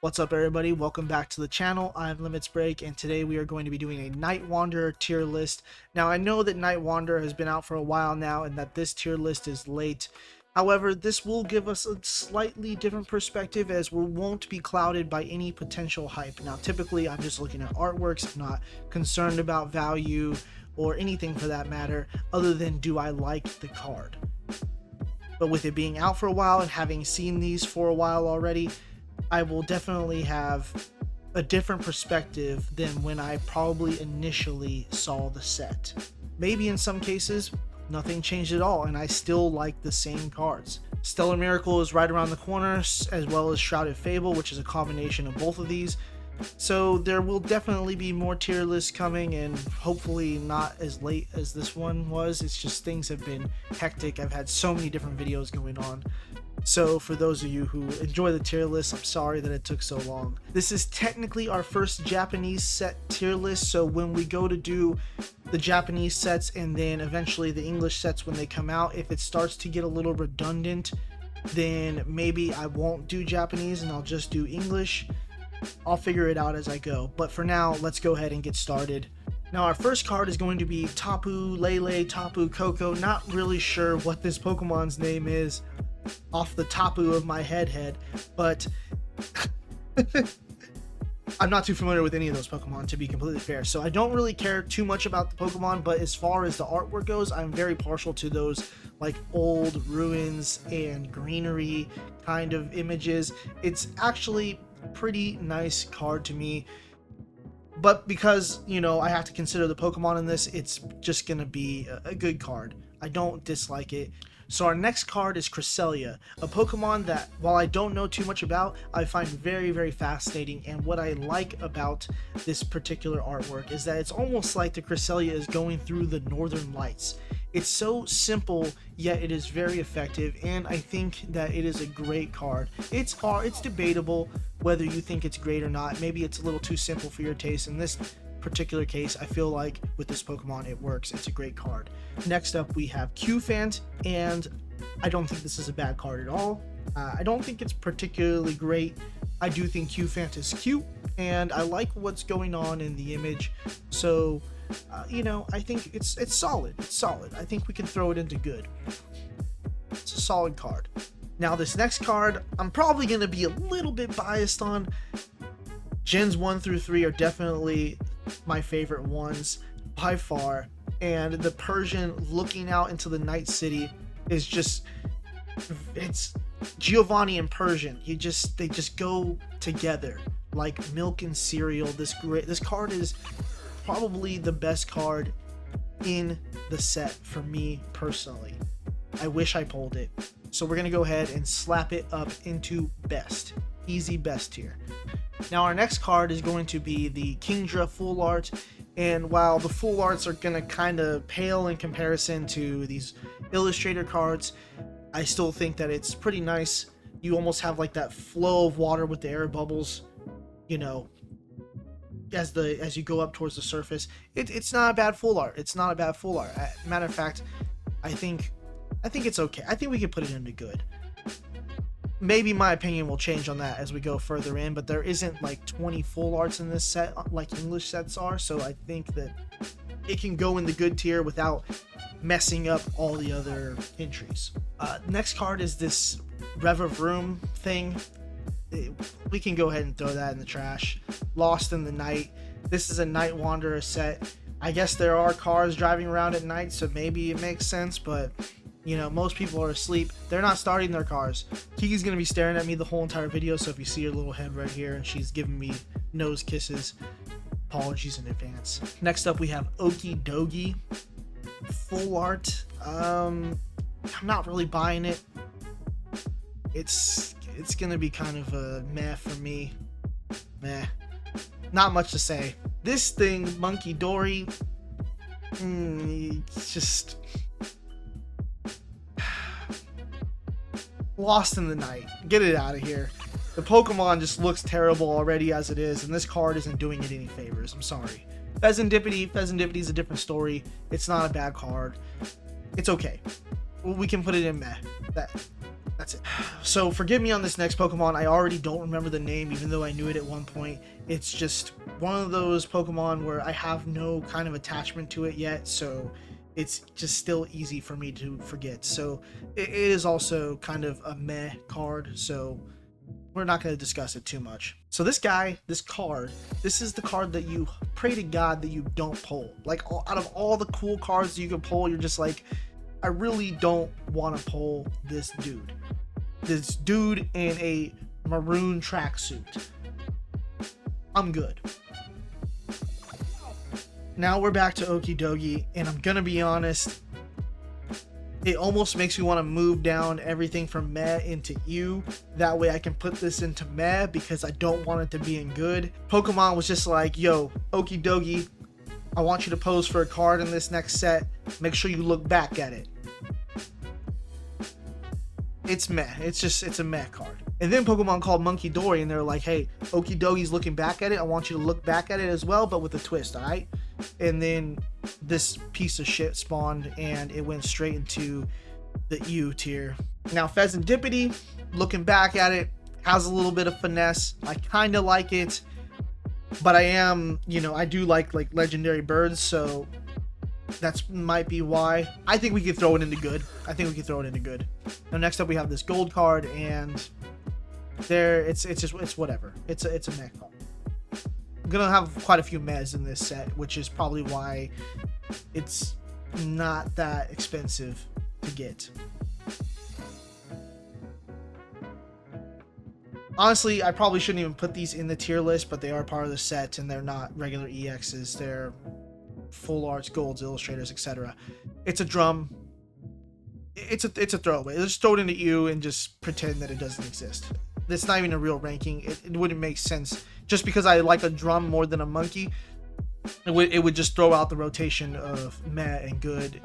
What's up, everybody? Welcome back to the channel. I'm Limitsbreak, and today we are going to be doing a Night Wanderer tier list. Now, I know that Night Wanderer has been out for a while now and that this tier list is late. However, this will give us a slightly different perspective as we won't be clouded by any potential hype. Now, typically, I'm just looking at artworks. I'm not concerned about value or anything for that matter, other than do I like the card. But with it being out for a while and having seen these for a while already, I will definitely have a different perspective than when I probably initially saw the set. Maybe in some cases, nothing changed at all, and I still like the same cards. Stellar Miracle is right around the corner, as well as Shrouded Fable, which is a combination of both of these. So there will definitely be more tier lists coming, and hopefully not as late as this one was. It's just things have been hectic. I've had so many different videos going on. So for those of you who enjoy the tier list, I'm sorry that it took so long. This is technically our first Japanese set tier list, so when we go to do the Japanese sets and then eventually the English sets when they come out, if it starts to get a little redundant, then maybe I won't do Japanese and I'll just do English. I'll figure it out as I go, but for now, let's go ahead and get started. Now, our first card is going to be Tapu Lele, Tapu Koko. Not really sure what this Pokemon's name is off the Tapu of my head, but I'm not too familiar with any of those Pokemon, to be completely fair, so I don't really care too much about the Pokemon. But as far as the artwork goes, I'm very partial to those like old ruins and greenery kind of images. It's actually a pretty nice card to me, but because, you know, I have to consider the Pokemon in this, it's just gonna be a good card. I don't dislike it. So our next card is Cresselia, a Pokemon that, while I don't know too much about, I find very, very fascinating. And what I like about this particular artwork is that it's almost like the Cresselia is going through the Northern Lights. It's so simple, yet it is very effective, and I think that it is a great card. It's debatable whether you think it's great or not. Maybe it's a little too simple for your taste. In this particular case, I feel like with this Pokemon it works. It's a great card. Next up we have Qfant, and I don't think this is a bad card at all. I don't think it's particularly great. I do think Qfant is cute, and I like what's going on in the image, so you know, I think it's solid. It's solid. I think we can throw it into good. It's a solid card. Now this next card, I'm probably going to be a little bit biased on. Gens 1 through 3 are definitely my favorite ones by far, and the Persian looking out into the night city is just, it's Giovanni and Persian. They just go together like milk and cereal. This card is probably the best card in the set for me personally. I wish I pulled it. So we're gonna go ahead and slap it up into best. Easy best tier. Now our next card is going to be the Kingdra full art, and while the full arts are gonna kind of pale in comparison to these illustrator cards, I still think that it's pretty nice. You almost have like that flow of water with the air bubbles, you know, as you go up towards the surface. It's not a bad full art. It's not a bad full art. Matter of fact, I think it's okay. I think we can put it into good. Maybe my opinion will change on that as we go further in, but there isn't like 20 full arts in this set like English sets are, so I think that it can go in the good tier without messing up all the other entries. Next card is this Rev of Room thing. We can go ahead and throw that in the trash. Lost in the Night. This is a Night Wanderer set. I guess there are cars driving around at night, so maybe it makes sense, but you know, most people are asleep. They're not starting their cars. Kiki's gonna be staring at me the whole entire video, so if you see her little head right here and she's giving me nose kisses, apologies in advance. Next up we have Okie Dogie full art. I'm not really buying it. It's gonna be kind of a meh for me. Meh. Not much to say. This thing, Monkey Dory, it's just Lost in the Night. Get it out of here. The Pokemon just looks terrible already as it is, and this card isn't doing it any favors. I'm sorry. Pheasantipity is a different story. It's not a bad card. It's okay. We can put it in meh. That's it. So forgive me on this next Pokemon. I already don't remember the name, even though I knew it at one point. It's just one of those Pokemon where I have no kind of attachment to it yet, so it's just still easy for me to forget. So it is also kind of a meh card, so we're not going to discuss it too much. So this guy, this card, this is the card that you pray to God that you don't pull. Like, out of all the cool cards you can pull, you're just like, I really don't want to pull this dude. This dude in a maroon tracksuit. I'm good. Now we're back to Okie Dokie, and I'm gonna be honest, it almost makes me want to move down everything from meh into ew. That way I can put this into meh because I don't want it to be in good. Pokemon was just like, yo, Okie Dokie, I want you to pose for a card in this next set. Make sure you look back at it. It's meh. It's a meh card. And then Pokemon called Monkey Dory, and they're like, hey, Okie Dokie's looking back at it. I want you to look back at it as well, but with a twist, all right? And then this piece of shit spawned, and it went straight into the ew tier. Now, Pheasantipity, looking back at it, has a little bit of finesse. I kind of like it, but I am, I do like legendary birds, so that's might be why. I think we could throw it into good. Now, next up, we have this gold card, and it's whatever. It's a meh card. I'm gonna have quite a few mehs in this set, which is probably why it's not that expensive to get. Honestly, I probably shouldn't even put these in the tier list, but they are part of the set, and they're not regular EXs. They're full arts, golds, illustrators, etc. It's a drum. It's a throwaway. Just throw it into you and just pretend that it doesn't exist. It's not even a real ranking. It wouldn't make sense. Just because I like a drum more than a monkey, it would just throw out the rotation of meh and good.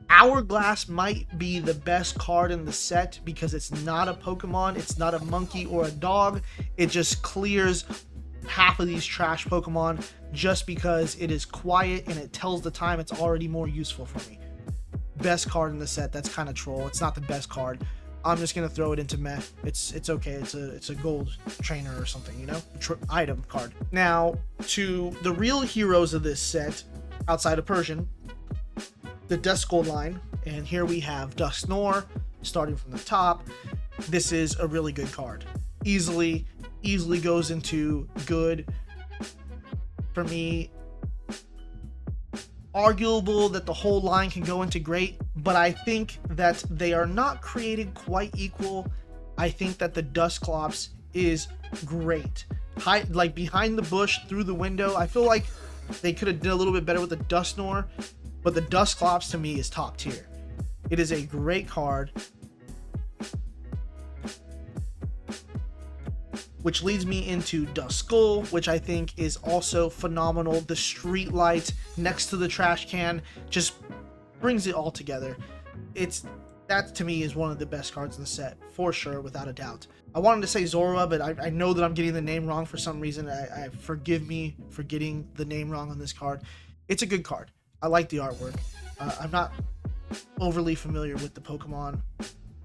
Hourglass might be the best card in the set because it's not a Pokemon, it's not a monkey or a dog. It just clears half of these trash Pokemon just because it is quiet and it tells the time. It's already more useful for me. Best card in the set. That's kind of troll. It's not the best card. I'm just gonna throw it into meh. It's okay. It's a gold trainer or something, item card. Now to the real heroes of this set, outside of Persian, the Duskull line, and here we have Dusknoir starting from the top. This is a really good card. Easily goes into good. For me, arguable that the whole line can go into great, but I think that they are not created quite equal. I think that the Dusclops is great. Like behind the bush, through the window, I feel like they could have done a little bit better with the Dusknoir, but the Dusclops to me is top tier. It is a great card. Which leads me into Duskull, which I think is also phenomenal. The street light next to the trash can just brings it all together. That to me is one of the best cards in the set, for sure, without a doubt. I wanted to say Zorua, but I know that I'm getting the name wrong for some reason. I forgive me for getting the name wrong on this card. It's a good card. I like the artwork. I'm not overly familiar with the Pokemon,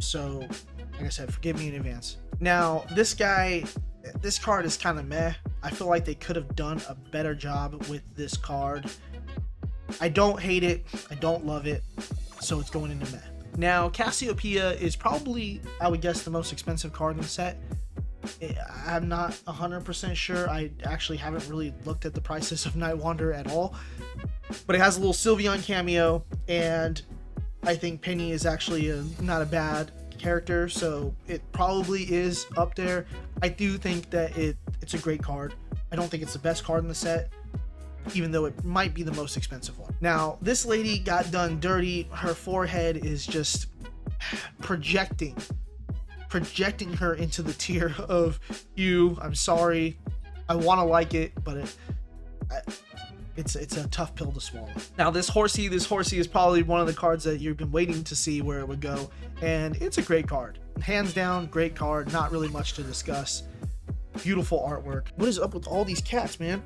so like I said, forgive me in advance. Now, this card is kind of meh. I feel like they could have done a better job with this card. I don't hate it. I don't love it. So it's going into meh. Now, Cassiopeia is probably, I would guess, the most expensive card in the set. I'm not 100% sure. I actually haven't really looked at the prices of Night Wanderer at all. But it has a little Sylveon cameo, and I think Penny is actually not a bad character, so it probably is up there. I do think that it's a great card. I don't think it's the best card in the set, even though it might be the most expensive one. Now, this lady got done dirty. Her forehead is just projecting her into the tier of you. I'm sorry. I want to like it, but it's a tough pill to swallow. Now, this horsey is probably one of the cards that you've been waiting to see where it would go, and it's a great card. Hands down, great card. Not really much to discuss. Beautiful artwork. What is up with all these cats, man?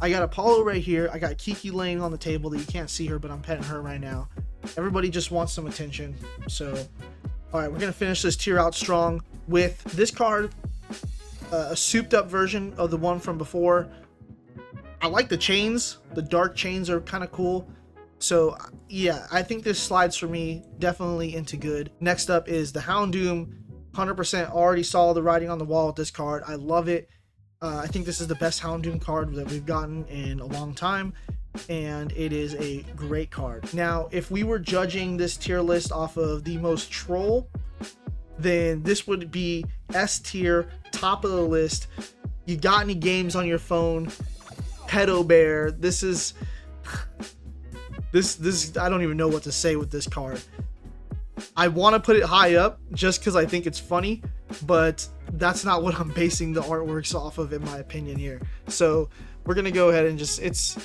I got Apollo right here. I got Kiki laying on the table that you can't see her, but I'm petting her right now. Everybody just wants some attention, so All right, we're gonna finish this tier out strong with this card, a souped up version of the one from before. I like the chains. The dark chains are kind of cool. So yeah, I think this slides for me definitely into good. Next up is the Houndoom. 100% already saw the writing on the wall with this card. I love it. I think this is the best Houndoom card that we've gotten in a long time, and it is a great card. Now, if we were judging this tier list off of the most troll, then this would be S tier, top of the list. You got any games on your phone? Pedo Bear. This is this I don't even know what to say with this card. I want to put it high up just because I think it's funny, but that's not what I'm basing the artworks off of, in my opinion here. So we're gonna go ahead and just it's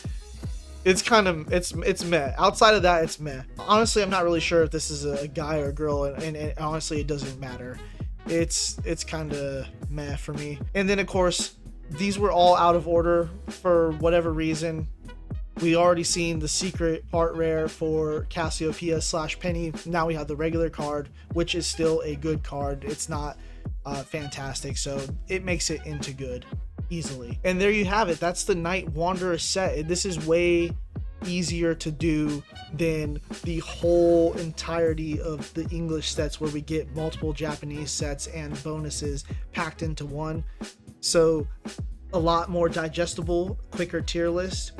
meh. Outside of that, it's meh. Honestly, I'm not really sure if this is a guy or a girl, and honestly, it doesn't matter. It's kind of meh for me. And then of course, these were all out of order for whatever reason. We already seen the secret art rare for Cassiopeia / Penny. Now we have the regular card, which is still a good card. It's not fantastic, so it makes it into good easily. And there you have it. That's the Night Wanderer set. This is way easier to do than the whole entirety of the English sets, where we get multiple Japanese sets and bonuses packed into one. So a lot more digestible, quicker tier list,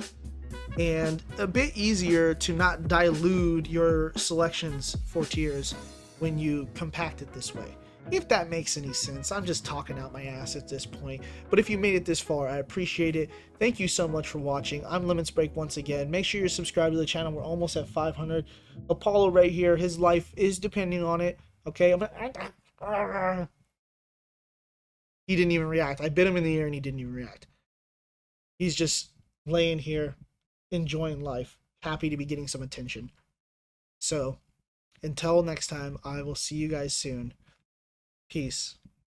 and a bit easier to not dilute your selections for tiers when you compact it this way. If that makes any sense. I'm just talking out my ass at this point. But if you made it this far, I appreciate it. Thank you so much for watching. I'm Limitsbreak once again. Make sure you're subscribed to the channel. We're almost at 500. Apollo right here, his life is depending on it. Okay, he didn't even react. I bit him in the ear and he didn't even react. He's just laying here, enjoying life, happy to be getting some attention. So, until next time, I will see you guys soon. Peace.